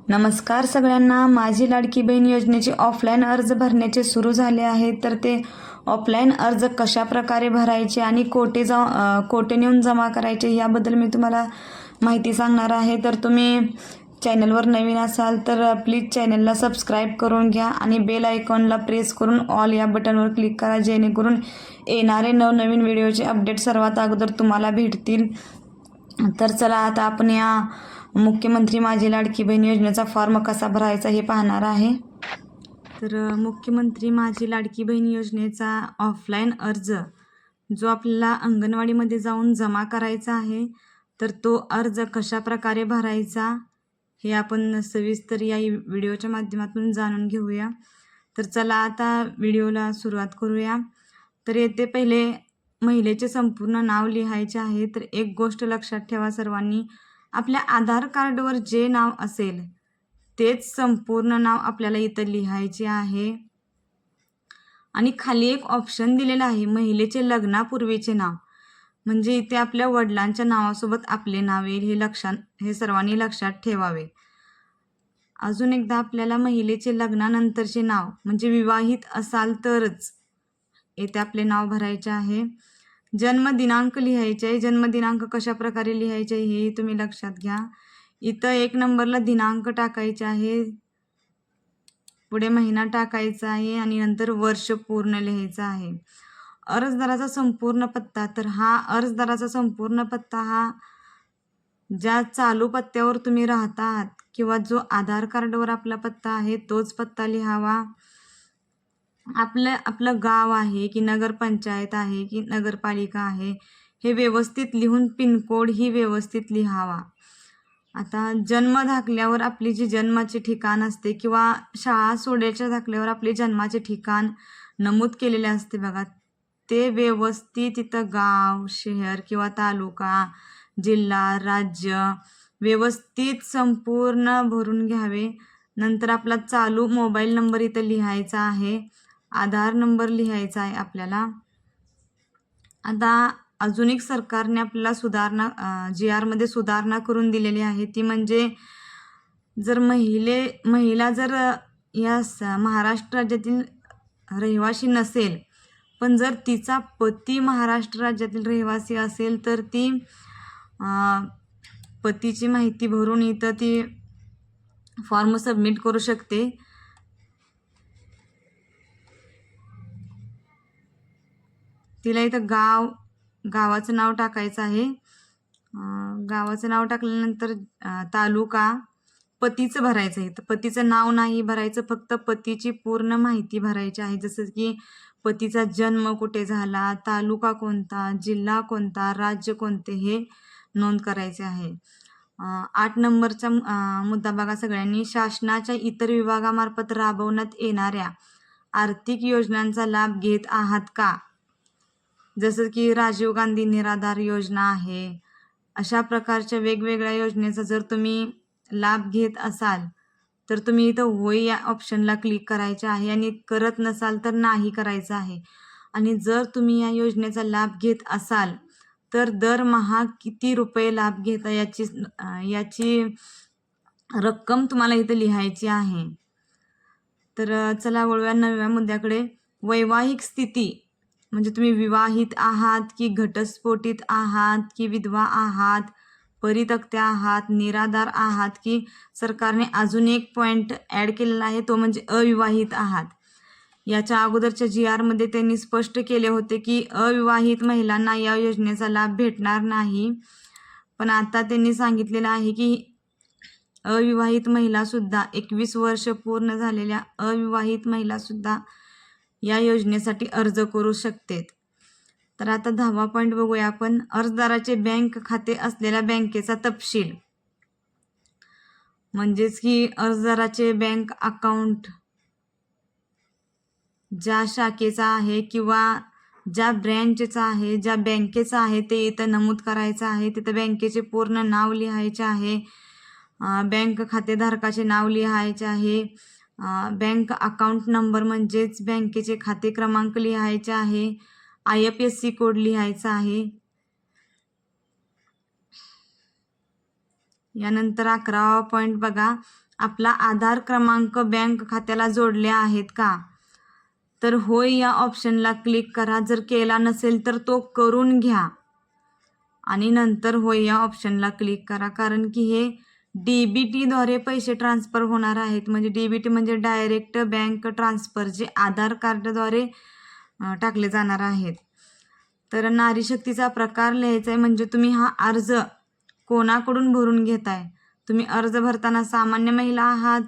नमस्कार सगळ्यांना. माझी लाडकी बहीण योजनेचे ऑफलाईन अर्ज भरण्याचे सुरू झाले आहे. तर ते ऑफलाईन अर्ज कशा प्रकारे भरायचे आणि कोठे नेऊन जमा करायचे याबद्दल मी तुम्हाला माहिती सांगणार आहे. तर तुम्ही चॅनलवर नवीन असाल तर प्लीज चॅनलला सबस्क्राईब करून घ्या आणि बेल आयकॉनला प्रेस करून ऑल या बटनवर क्लिक करा, जेणेकरून येणारे नवनवीन व्हिडिओचे अपडेट सर्वात अगोदर तुम्हाला भेटतील. तर चला आता आपण या मुख्यमंत्री माझी लाडकी बहीण योजनेचा फॉर्म कसा भरायचा हे पाहणार आहे. तर मुख्यमंत्री माझी लाडकी बहीण योजनेचा ऑफलाईन अर्ज जो आपल्याला अंगणवाडीमध्ये जाऊन जमा करायचा आहे, तर तो अर्ज कशा प्रकारे भरायचा हे आपण सविस्तर या व्हिडिओच्या माध्यमातून जाणून घेऊया. तर चला आता व्हिडिओला सुरुवात करूया. तर येथे पहिले महिलेचे संपूर्ण नाव लिहायचे आहे. तर एक गोष्ट लक्षात ठेवा सर्वांनी, आपल्या आधार कार्डवर जे नाव असेल तेच संपूर्ण नाव आपल्याला इथं लिहायचे आहे. आणि खाली एक ऑप्शन दिलेला आहे महिलेचे लग्नापूर्वीचे नाव, म्हणजे इथे आपल्या वडिलांच्या नावासोबत आपले नाव येईल, हे सर्वांनी लक्षात ठेवावे. अजून एकदा आपल्याला महिलेचे लग्नानंतरचे नाव म्हणजे विवाहित असाल तरच येथे आपले नाव भरायचे आहे. जन्मदिनांक लिहायचे आहे. जन्मदिनांक कशा प्रकारे लिहायचे हे तुम्ही लक्षात घ्या. इथं 1 नंबरला दिनांक टाकायचे आहे, पुढे महिना टाकायचा आहे आणि नंतर वर्ष पूर्ण लिहायचं आहे. अर्जदाराचा संपूर्ण पत्ता, तर हा अर्जदाराचा संपूर्ण पत्ता हा ज्या चालू पत्त्यावर तुम्ही राहता आहात किंवा जो आधार कार्डवर आपला पत्ता आहे तोच पत्ता लिहावा. आपलं गाव आहे की नगरपंचायत आहे की नगरपालिका आहे हे व्यवस्थित लिहून पिनकोड ही व्यवस्थित लिहावा. आता जन्म दाखल्यावर आपली जी जन्माचे ठिकाण असते किंवा शाळा सोडायच्या दाखल्यावर आपले जन्माचे ठिकाण नमूद केलेले असते बघा, ते व्यवस्थित तिथं गाव, शहर किंवा तालुका, जिल्हा, राज्य व्यवस्थित संपूर्ण भरून घ्यावे. नंतर आपला चालू मोबाईल नंबर इथं लिहायचा आहे, आधार नंबर लिहायचा आहे आपल्याला. आता अजून एक सरकारने आपल्याला GR मध्ये सुधारणा करून दिलेली आहे, ती म्हणजे जर महिला जर या महाराष्ट्र राज्यातील रहिवासी नसेल, पण जर तिचा पती महाराष्ट्र राज्यातील रहिवासी असेल तर ती पतीची माहिती भरून इथं ती फॉर्म सबमिट करू शकते. तिला इथं गावाचं नाव टाकायचं आहे. गावाचं नाव टाकल्यानंतर तालुका, पतीचं भरायचं आहे. तर पतीचं नाव नाही भरायचं, फक्त पतीची पूर्ण माहिती भरायची आहे. जसं की पतीचा जन्म कुठे झाला, तालुका कोणता, जिल्हा कोणता, राज्य कोणते हे नोंद करायचे आहे. 8 नंबरचा मुद्दा बघा सगळ्यांनी, शासनाच्या इतर विभागामार्फत राबवण्यात येणाऱ्या आर्थिक योजनांचा लाभ घेत आहात का? जसं की राजीव गांधी निराधार योजना आहे, अशा प्रकारच्या वेगवेगळ्या योजनेचा जर तुम्ही लाभ घेत असाल तर तुम्ही इथं होय या ऑप्शनला क्लिक करायचे आहे आणि करत नसाल तर नाही करायचं आहे. आणि जर तुम्ही या योजनेचा लाभ घेत असाल तर दरमहा किती रुपये लाभ घेता याची रक्कम तुम्हाला इथं लिहायची आहे. तर चला वळूया 9व्या मुद्द्याकडे. वैवाहिक स्थिती म्हणजे तुम्ही विवाहित आहात की घटस्फोटित आहात की विधवा आहात, परित्यक्त्या आहात, निराधार आहात की सरकारने अजून एक पॉईंट ॲड केलेला आहे, तो म्हणजे अविवाहित आहात. याच्या अगोदरच्या GR मध्ये त्यांनी स्पष्ट केले होते की अविवाहित महिलांना या योजनेचा लाभ भेटणार नाही, पण आता त्यांनी सांगितलेलं आहे की अविवाहित महिलासुद्धा 21 वर्ष पूर्ण झालेल्या अविवाहित महिलासुद्धा या योजनेसाठी अर्ज करू शकते. तर आता 10वा पॉईंट बघूया आपण. अर्जदाराचे बँक खाते असलेल्या बँकेचा तपशील, म्हणजेच की अर्जदाराचे बँक अकाउंट ज्या शाखेचा आहे किंवा ज्या ब्रँचचा आहे, ज्या बँकेचा आहे ते इथं नमूद करायचं आहे. तिथं बँकेचे पूर्ण नाव लिहायचे आहे, बँक खातेधारकाचे नाव लिहायचे आहे, बँक अकाउंट नंबर म्हणजेच बँकेचे खाते क्रमांक लिहायचे आहे, IFSC कोड लिहायचा आहे. यानंतर 11वा पॉईंट बघा, आपला आधार क्रमांक बँक खात्याला जोडले आहेत का? तर होय या ऑप्शनला क्लिक करा. जर केला नसेल तर तो करून घ्या आणि नंतर होय या ऑप्शनला क्लिक करा, कारण की हे DBTद्वारे पैसे ट्रान्सफर होणार आहेत. म्हणजे DBT म्हणजे डायरेक्ट बँक ट्रान्सफर, जे आधार कार्डद्वारे टाकले जाणार आहेत. तर नारी शक्तीचा प्रकार लिहायचा आहे. म्हणजे तुम्ही हा अर्ज कोणाकडून भरून घेताय? तुम्ही अर्ज भरताना सामान्य महिला आहात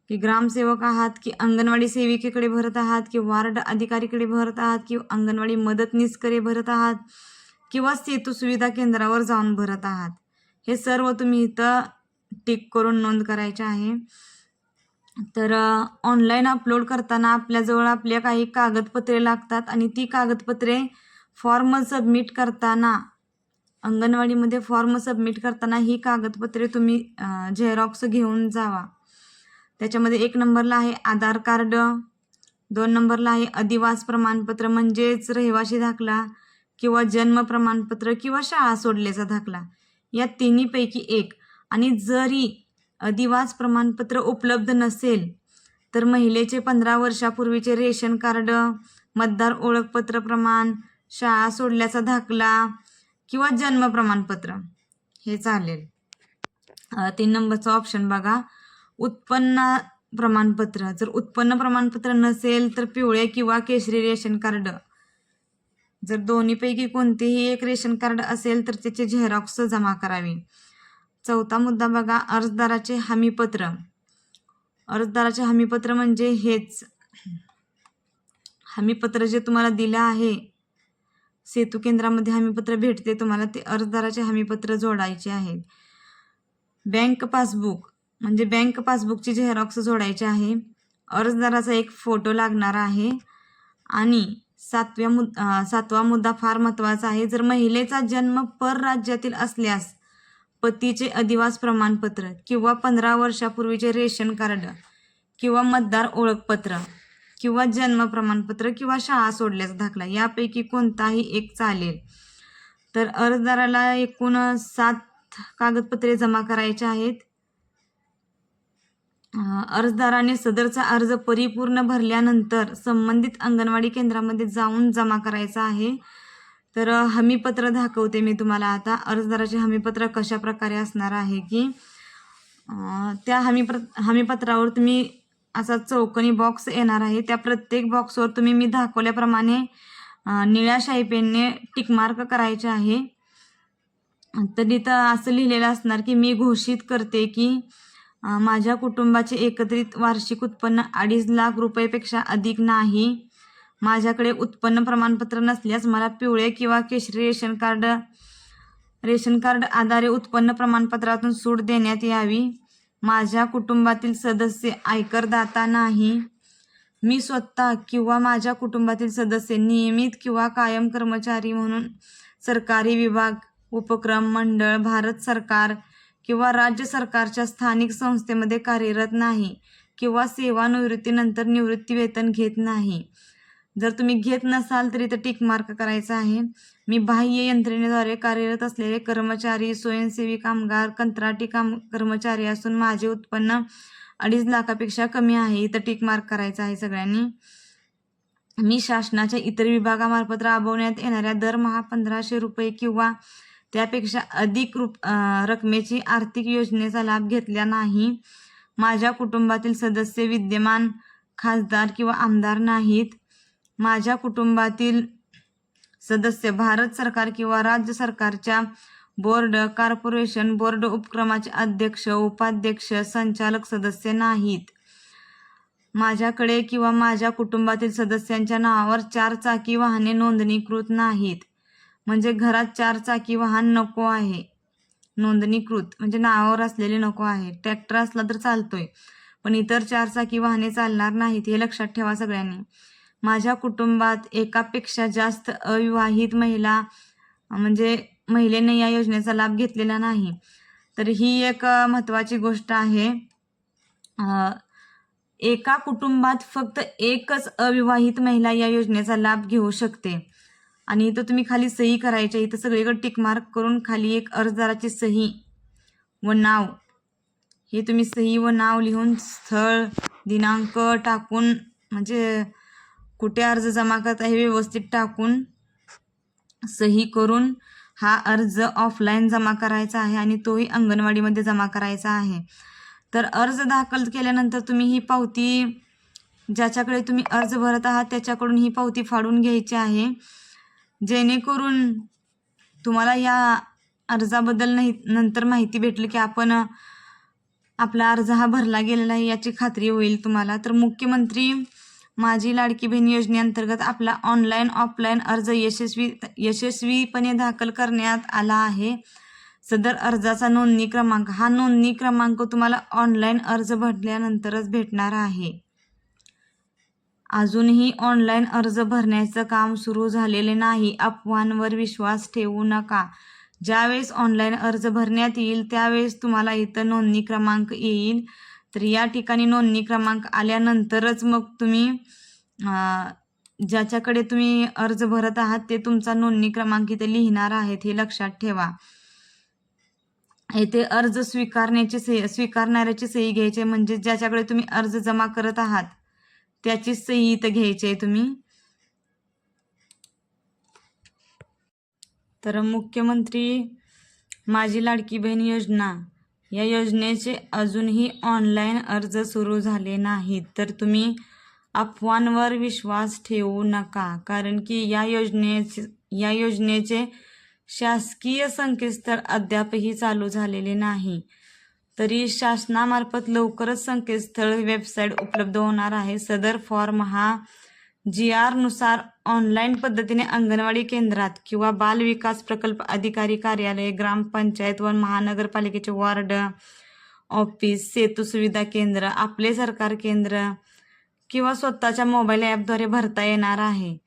की ग्रामसेवक आहात की अंगणवाडी सेविकेकडे भरत आहात की वार्ड अधिकारीकडे भरत आहात की अंगणवाडी मदतनीसकडे भरत आहात किंवा सेतू सुविधा केंद्रावर जाऊन भरत आहात? हे सर्व तुम्ही इथं टिक करून नोंद करायचे आहे. तर ऑनलाईन अपलोड करताना आपल्याजवळ आपल्या काही कागदपत्रे लागतात आणि ती कागदपत्रे फॉर्म सबमिट करताना, अंगणवाडीमध्ये फॉर्म सबमिट करताना ही कागदपत्रे तुम्ही झेरॉक्स घेऊन जावा. त्याच्यामध्ये 1 नंबरला आहे आधार कार्ड, 2 नंबरला आहे अधिवास प्रमाणपत्र म्हणजेच रहिवासी दाखला किंवा जन्म प्रमाणपत्र किंवा शाळा सोडल्याचा दाखला, या तिन्हीपैकी एक. आणि जरी अधिवास प्रमाणपत्र उपलब्ध नसेल तर महिलेचे 15 वर्षापूर्वीचे रेशन कार्ड, मतदार ओळखपत्र प्रमाण, शाळा सोडल्याचा दाखला किंवा जन्म प्रमाणपत्र हे चालेल. 3 नंबरचा ऑप्शन बघा, उत्पन्न प्रमाणपत्र. जर उत्पन्न प्रमाणपत्र नसेल तर पिवळे किंवा केशरी रेशन कार्ड. जर दोन्हीपैकी कोणतेही एक रेशन कार्ड असेल तर त्याचे झेरॉक्स जमा करावी. 4था मुद्दा बघा, अर्जदाराचे हमीपत्र. अर्जदाराचे हमीपत्र म्हणजे हेच हमीपत्र जे तुम्हाला दिलं आहे, सेतू केंद्रामध्ये हमीपत्र भेटते तुम्हाला, ते अर्जदाराचे हमीपत्र जोडायचे आहेत. बँक पासबुक म्हणजे बँक पासबुकची झेरॉक्स जोडायची आहे. अर्जदाराचा एक फोटो लागणार आहे. आणि 7वा मुद्दा फार महत्त्वाचा आहे. जर महिलेचा जन्म परराज्यातील असल्यास पतीचे अधिवास प्रमाणपत्र किंवा 15 वर्षापूर्वीचे रेशन कार्ड किंवा मतदार ओळखपत्र किंवा जन्म प्रमाणपत्र किंवा शाळा सोडल्याचा दाखला, यापैकी कोणताही एक चालेल. तर अर्जदाराला एकूण 7 कागदपत्रे जमा करायचे आहेत. अर्जदाराने सदरचा अर्ज परिपूर्ण भरल्यानंतर संबंधित अंगणवाडी केंद्रामध्ये जाऊन जमा करायचा आहे. तर हमीपत्र दाखवते मी तुम्हाला आता. अर्जदाराचे हमीपत्र कशा प्रकारे असणार आहे की त्या हमीपत्रावर तुम्ही असा चौकोनी बॉक्स येणार आहे. त्या प्रत्येक बॉक्सवर तुम्ही मी दाखवल्याप्रमाणे निळ्या शाई पेनने टिकमार्क करायचे आहे. तर इथं असं लिहिलेलं असणार की मी घोषित करते की माझ्या कुटुंबाचे एकत्रित वार्षिक उत्पन्न 2.5 लाख रुपयेपेक्षा अधिक नाही. माझ्याकडे उत्पन्न प्रमाणपत्र नसल्यास मला पिवळे किंवा केशरी रेशन कार्ड आधारे उत्पन्न प्रमाणपत्रातून सूट देण्यात यावी. माझ्या कुटुंबातील सदस्य आयकरदाता नाही. मी स्वतः किंवा माझ्या कुटुंबातील सदस्य नियमित किंवा कायम कर्मचारी म्हणून सरकारी विभाग, उपक्रम, मंडळ, भारत सरकार किंवा राज्य सरकारच्या स्थानिक संस्थेमध्ये कार्यरत नाही किंवा सेवानिवृत्तीनंतर निवृत्तीवेतन घेत नाही. जर तुम्ही घेत नसाल तर इथं टिक मार्क करायचा आहे. मी बाह्य यंत्रणेद्वारे कार्यरत असलेले कर्मचारी, स्वयंसेवी कामगार, कंत्राटी कर्मचारी असून माझे उत्पन्न 2.5 लाखापेक्षा कमी आहे. इथं टिक मार्क करायचं आहे सगळ्यांनी. मी शासनाच्या इतर विभागामार्फत राबवण्यात येणाऱ्या दरमहा 1500 रुपये किंवा त्यापेक्षा अधिक रकमेची आर्थिक योजनेचा लाभ घेतला नाही. माझ्या कुटुंबातील सदस्य विद्यमान खासदार किंवा आमदार नाहीत. माझ्या कुटुंबातील सदस्य भारत सरकार किंवा राज्य सरकारच्या बोर्ड, कॉर्पोरेशन, बोर्ड उपक्रमाचे अध्यक्ष, उपाध्यक्ष, संचालक सदस्य नाहीत. माझ्याकडे किंवा माझ्या कुटुंबातील सदस्यांच्या नावावर 4 चाकी वाहने नोंदणीकृत नाहीत. म्हणजे घरात 4 चाकी वाहन नको आहे, नोंदणीकृत म्हणजे नावावर असलेले नको आहे. ट्रॅक्टर असला तर चालतोय पण इतर 4 चाकी वाहने चालणार नाहीत, हे लक्षात ठेवा सगळ्यांनी. माझ्या कुटुंबात एकापेक्षा जास्त अविवाहित महिला म्हणजे महिलेने या योजनेचा लाभ घेतलेला नाही. तर ही एक महत्त्वाची गोष्ट आहे. एका कुटुंबात फक्त एकच अविवाहित महिला या योजनेचा लाभ घेऊ शकते. आणि इथं तुम्ही खाली सही करायची. इथं सगळीकडे टिक मार्क करून खाली एक अर्जदाराची सही व नाव हे तुम्ही सही व नाव लिहून स्थळ दिनांक टाकून म्हणजे कुठे अर्ज जमा करता हे व्यवस्थित टाकून सही करून हा अर्ज ऑफलाईन जमा करायचा आहे आणि तोही अंगणवाडीमध्ये जमा करायचा आहे. तर अर्ज दाखल केल्यानंतर तुम्ही ही पावती ज्याच्याकडे तुम्ही अर्ज भरत आहात त्याच्याकडून ही पावती फाडून घ्यायची आहे, जेणेकरून तुम्हाला या अर्जाबद्दल नंतर माहिती भेटली की आपला अर्ज हा भरला गेलेला आहे याची खात्री होईल तुम्हाला. तर मुख्यमंत्री माझी लाडकी बहीण योजनेअंतर्गत आपला ऑनलाईन ऑफलाईन अर्ज यशस्वीपणे दाखल करण्यात आला आहे. सदर अर्जाचा नोंदणी क्रमांक तुम्हाला ऑनलाईन अर्ज भरल्यानंतरच भेटणार आहे. अजूनही ऑनलाईन अर्ज भरण्याचं काम सुरू झालेले नाही. अफवांवर विश्वास ठेवू नका. ज्यावेळेस ऑनलाईन अर्ज भरण्यात येईल त्यावेळेस तुम्हाला इथं नोंदणी क्रमांक येईल. तर या ठिकाणी नोंदणी क्रमांक आल्यानंतरच मग तुम्ही ज्याच्याकडे तुम्ही अर्ज भरत आहात ते तुमचा नोंदणी क्रमांक इथे लिहिणार आहेत, हे लक्षात ठेवा. येथे अर्ज स्वीकारणाऱ्याची सही घ्यायची, म्हणजे ज्याच्याकडे तुम्ही अर्ज जमा करत आहात त्याची सही इथं घ्यायची आहे तुम्ही. तर मुख्यमंत्री माझी लाडकी बहीण योजना या योजनेचे अजूनही ऑनलाईन अर्ज सुरू झाले नाहीत. तर तुम्ही अफवांवर विश्वास ठेवू नका, कारण की या योजनेचे शासकीय संकेतस्थळ अद्यापही चालू झालेले नाही. तरी शासनामार्फत लवकरच संकेतस्थळ वेबसाईट उपलब्ध होणार आहे. सदर फॉर्म हा GR नुसार ऑनलाईन पद्धतीने अंगणवाडी केंद्रात किंवा बाल विकास प्रकल्प अधिकारी कार्यालय, ग्रामपंचायत व महानगरपालिकेचे वॉर्ड ऑफिस, सेतू सुविधा केंद्र, आपले सरकार केंद्र किंवा स्वतःच्या मोबाईल ॲपद्वारे भरता येणार आहे.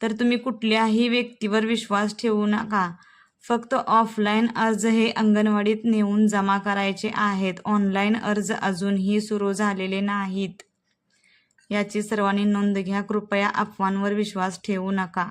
तर तुम्ही कुठल्याही व्यक्तीवर विश्वास ठेवू नका. फक्त ऑफलाईन अर्ज हे अंगणवाडीत नेऊन जमा करायचे आहेत. ऑनलाईन अर्ज अजूनही सुरू झालेले नाहीत. याची सर्वांनी नोंद घ्या. कृपया अफवांवर विश्वास ठेवू नका.